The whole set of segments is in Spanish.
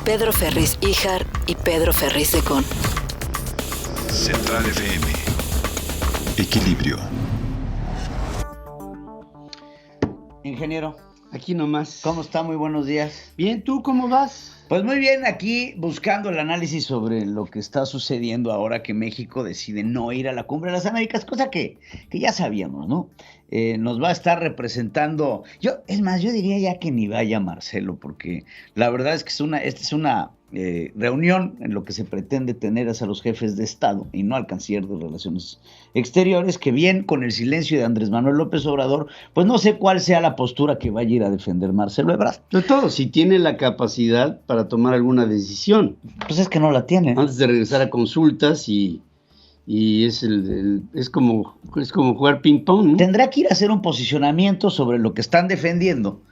Pedro Ferriz Híjar y Pedro Ferriz Secón. Central FM. Equilibrio. Ingeniero, Aquí nomás. ¿cómo está? Muy buenos días. Bien, ¿tú cómo vas? Pues muy bien, aquí buscando el análisis sobre lo que está sucediendo ahora que México decide no ir a la Cumbre de las Américas, cosa que ya sabíamos, ¿no? Nos va a estar representando, yo diría ya que ni vaya Marcelo, porque la verdad es que esta es una reunión en lo que se pretende tener es a los jefes de Estado y no al canciller de Relaciones Exteriores, que bien con el silencio de Andrés Manuel López Obrador, pues no sé cuál sea la postura que vaya a ir a defender Marcelo Ebrard. Sobre todo, si tiene la capacidad para tomar alguna decisión. Pues es que no la tiene. Antes de regresar a consultas y es como jugar ping-pong, ¿no? Tendrá que ir a hacer un posicionamiento sobre lo que están defendiendo.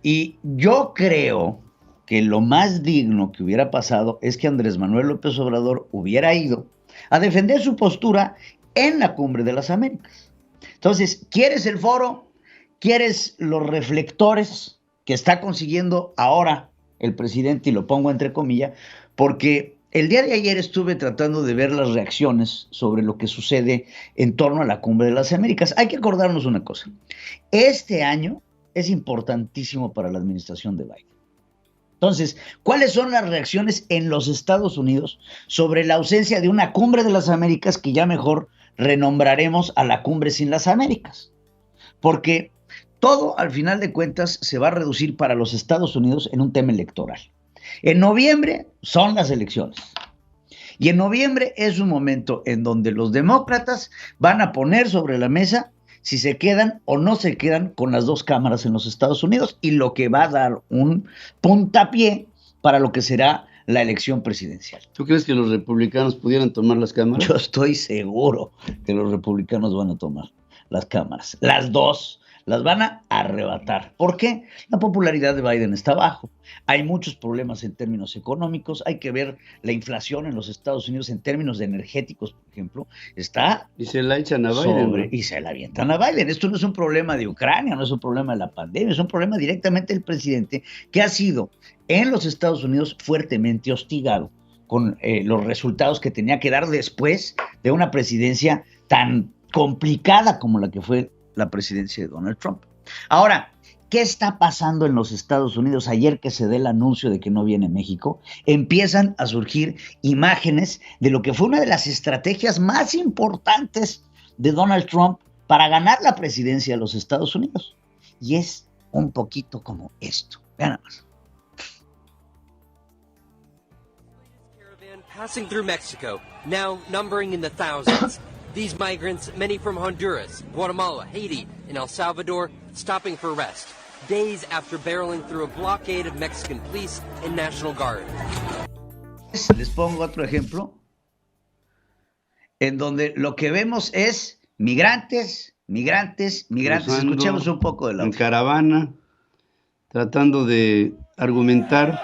Y yo creo que lo más digno que hubiera pasado es que Andrés Manuel López Obrador hubiera ido a defender su postura en la Cumbre de las Américas. Entonces, ¿quieres el foro? ¿Quieres los reflectores que está consiguiendo ahora el presidente? Y lo pongo entre comillas, porque el día de ayer estuve tratando de ver las reacciones sobre lo que sucede en torno a la Cumbre de las Américas. Hay que acordarnos una cosa. Este año es importantísimo para la administración de Biden. Entonces, ¿cuáles son las reacciones en los Estados Unidos sobre la ausencia de una Cumbre de las Américas que ya mejor renombraremos a la Cumbre sin las Américas? Porque todo, al final de cuentas, se va a reducir para los Estados Unidos en un tema electoral. En noviembre son las elecciones. Y en noviembre es un momento en donde los demócratas van a poner sobre la mesa si se quedan o no se quedan con las dos cámaras en los Estados Unidos, y lo que va a dar un puntapié para lo que será la elección presidencial. ¿Tú crees que los republicanos pudieran tomar las cámaras? Yo estoy seguro que los republicanos van a tomar las cámaras. Las dos las van a arrebatar. ¿Por qué? La popularidad de Biden está bajo. Hay muchos problemas en términos económicos. Hay que ver la inflación en los Estados Unidos en términos de energéticos, por ejemplo. Está Y se la echan a Biden, ¿no? y se la avientan a Biden. Esto no es un problema de Ucrania, no es un problema de la pandemia, es un problema directamente del presidente, que ha sido en los Estados Unidos fuertemente hostigado con los resultados que tenía que dar después de una presidencia tan complicada como la que fue la presidencia de Donald Trump. Ahora, ¿qué está pasando en los Estados Unidos? Ayer que se dé el anuncio de que no viene México, empiezan a surgir imágenes de lo que fue una de las estrategias más importantes de Donald Trump para ganar la presidencia de los Estados Unidos. Y es un poquito como esto. Vean nada más. Passing through Mexico, now numbering in the thousands. These migrants, many from Honduras, Guatemala, Haiti, and El Salvador, stopping for rest, days after barreling through a blockade of Mexican police and National Guard. Les pongo otro ejemplo, en donde lo que vemos es migrantes. Cruzando Escuchemos un poco de la en caravana, tratando de argumentar.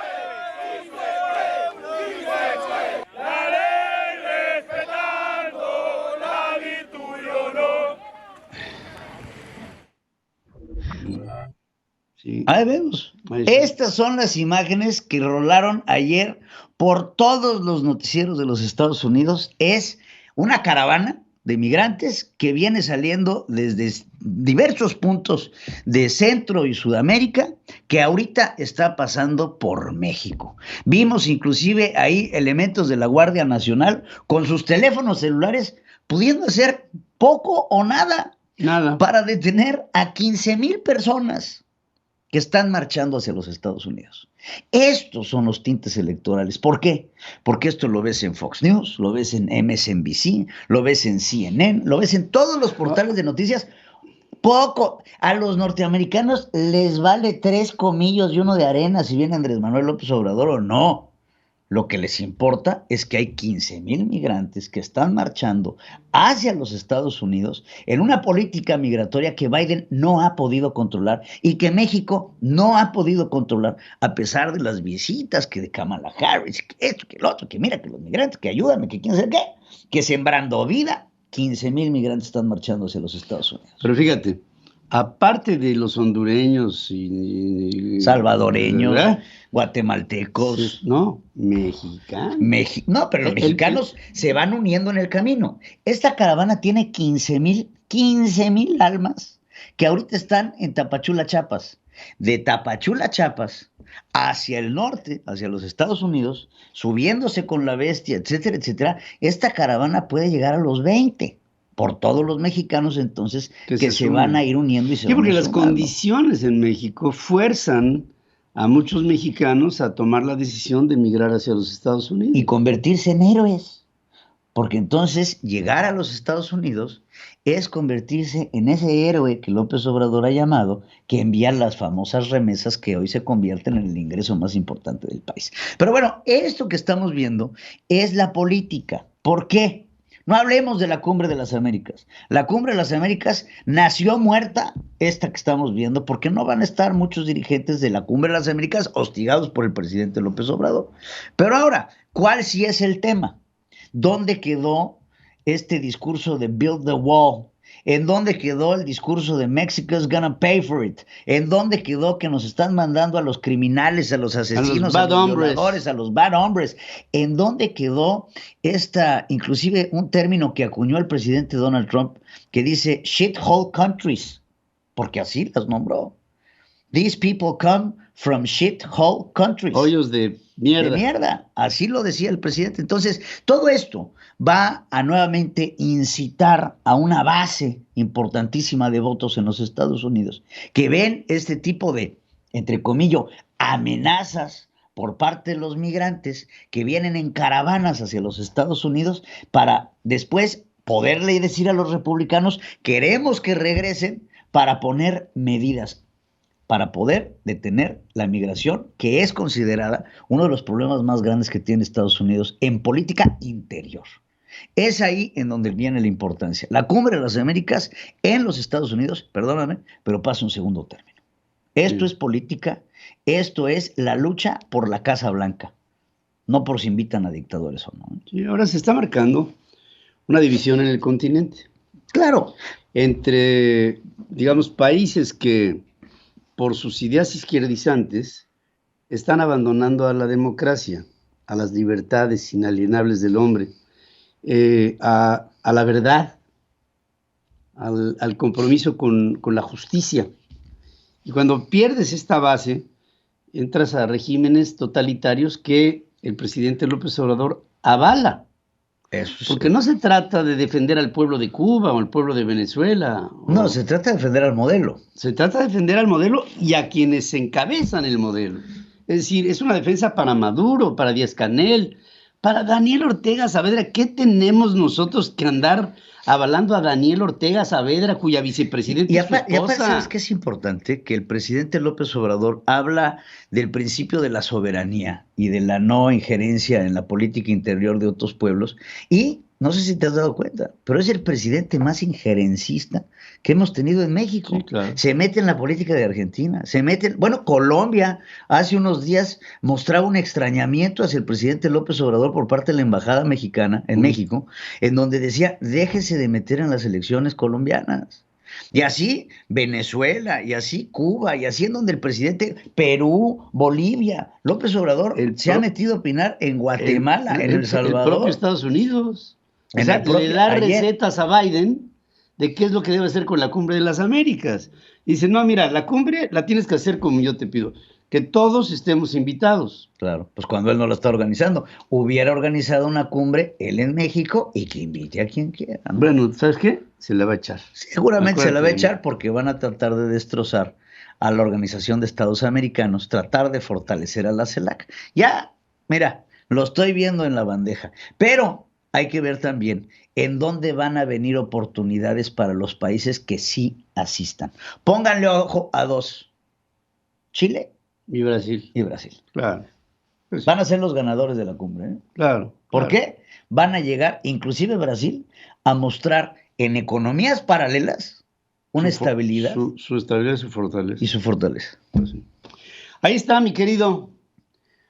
Sí. Ahí vemos. Ahí está. Estas son las imágenes que rolaron ayer por todos los noticieros de los Estados Unidos. Es una caravana de migrantes que viene saliendo desde diversos puntos de Centro y Sudamérica, que ahorita está pasando por México. Vimos inclusive ahí elementos de la Guardia Nacional con sus teléfonos celulares pudiendo hacer poco o nada para detener a 15,000 personas que están marchando hacia los Estados Unidos. Estos son los tintes electorales. ¿Por qué? Porque esto lo ves en Fox News, lo ves en MSNBC, lo ves en CNN, lo ves en todos los portales de noticias. Poco. A los norteamericanos les vale 3 comillos y uno de arena si viene Andrés Manuel López Obrador o no. Lo que les importa es que hay 15,000 migrantes que están marchando hacia los Estados Unidos en una política migratoria que Biden no ha podido controlar y que México no ha podido controlar, a pesar de las visitas que de Kamala Harris, que esto, que el otro, que mira, que los migrantes, que ayúdame, que quién sabe qué, que Sembrando Vida. 15,000 migrantes están marchando hacia los Estados Unidos. Pero fíjate, aparte de los hondureños y Salvadoreños, ¿verdad? guatemaltecos. No, mexicanos. No, pero los mexicanos se van uniendo en el camino. Esta caravana tiene 15,000 almas que ahorita están en Tapachula, Chiapas. De Tapachula, Chiapas, hacia el norte, hacia los Estados Unidos, subiéndose con la bestia, etcétera, etcétera, esta caravana puede llegar a los 20 por todos los mexicanos entonces que se van a ir uniendo y se sí, van porque a ir las sumando. condiciones en México fuerzan a muchos mexicanos a tomar la decisión de emigrar hacia los Estados Unidos. Y convertirse en héroes. Porque entonces llegar a los Estados Unidos es convertirse en ese héroe que López Obrador ha llamado, que envía las famosas remesas que hoy se convierten en el ingreso más importante del país. Pero bueno, esto que estamos viendo es la política. ¿Por qué? No hablemos de la Cumbre de las Américas. La Cumbre de las Américas nació muerta, esta que estamos viendo, porque no van a estar muchos dirigentes de la Cumbre de las Américas hostigados por el presidente López Obrador. Pero ahora, ¿cuál sí es el tema? ¿Dónde quedó este discurso de Build the Wall? ¿En dónde quedó el discurso de Mexico's gonna pay for it? ¿En dónde quedó que nos están mandando a los criminales, a los asesinos, a los violadores, a los bad hombres? ¿En dónde quedó inclusive un término que acuñó el presidente Donald Trump, que dice shithole countries? Porque así las nombró. These people come from shithole countries. Hoyos de mierda. De mierda, así lo decía el presidente. Entonces, todo esto va a nuevamente incitar a una base importantísima de votos en los Estados Unidos, que ven este tipo de, entre comillas, amenazas por parte de los migrantes que vienen en caravanas hacia los Estados Unidos para después poderle decir a los republicanos, queremos que regresen para poner medidas para poder detener la migración, que es considerada uno de los problemas más grandes que tiene Estados Unidos en política interior. Es ahí en donde viene la importancia. La Cumbre de las Américas en los Estados Unidos, perdóname, pero pasa un segundo término. Esto es política, esto es la lucha por la Casa Blanca, no por si invitan a dictadores o no. Sí, ahora se está marcando una división en el continente. Claro. Entre, digamos, países que por sus ideas izquierdizantes, están abandonando a la democracia, a las libertades inalienables del hombre, a la verdad, al compromiso con la justicia. Y cuando pierdes esta base, entras a regímenes totalitarios que el presidente López Obrador avala. Eso sí. Porque no se trata de defender al pueblo de Cuba o al pueblo de Venezuela. No, se trata de defender al modelo. Se trata de defender al modelo y a quienes encabezan el modelo. Es decir, es una defensa para Maduro, para Díaz-Canel, para Daniel Ortega Saavedra. ¿Qué tenemos nosotros que andar avalando a Daniel Ortega Saavedra, cuya vicepresidenta es su esposa? Y aparte, ¿sabes qué es importante? Que el presidente López Obrador habla del principio de la soberanía y de la no injerencia en la política interior de otros pueblos. Y no sé si te has dado cuenta, pero es el presidente más injerencista que hemos tenido en México. Sí, claro. Se mete en la política de Argentina, bueno, Colombia hace unos días mostraba un extrañamiento hacia el presidente López Obrador por parte de la embajada mexicana en México, en donde decía, déjese de meter en las elecciones colombianas. Y así Venezuela, y así Cuba, y así en donde el presidente, Perú, Bolivia, López Obrador se ha metido a opinar en Guatemala, en El Salvador. El propio Estados Unidos. O sea, le da recetas a Biden de qué es lo que debe hacer con la Cumbre de las Américas. Dice, no, mira, la cumbre la tienes que hacer como yo te pido, que todos estemos invitados. Claro, pues cuando él no la está organizando, hubiera organizado una cumbre él en México y que invite a quien quiera, ¿no? Bueno, ¿sabes qué? Se la va a echar. Seguramente se la va a echar porque van a tratar de destrozar a la Organización de Estados Americanos, tratar de fortalecer a la CELAC. Ya, mira, lo estoy viendo en la bandeja, pero hay que ver también en dónde van a venir oportunidades para los países que sí asistan. Pónganle ojo a dos: Chile y Brasil. Y Brasil. Claro. Pues van a ser los ganadores de la cumbre, ¿eh? Claro. ¿Por qué? Van a llegar, inclusive Brasil, a mostrar en economías paralelas una estabilidad. Su estabilidad y su fortaleza. Y su fortaleza. Pues sí. Ahí está, mi querido.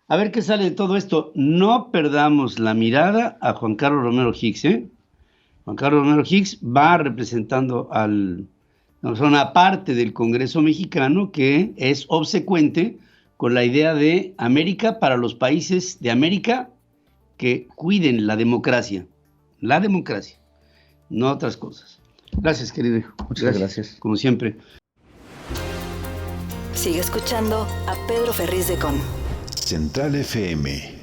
A ver qué sale de todo esto. No perdamos la mirada a Juan Carlos Romero Hicks, ¿eh? Juan Carlos Romero Hicks va representando al No, son una parte del Congreso mexicano que es obsecuente con la idea de América para los países de América que cuiden la democracia, no otras cosas. Gracias, querido hijo. Muchas gracias. Como siempre. Sigue escuchando a Pedro Ferriz de Con. Central FM.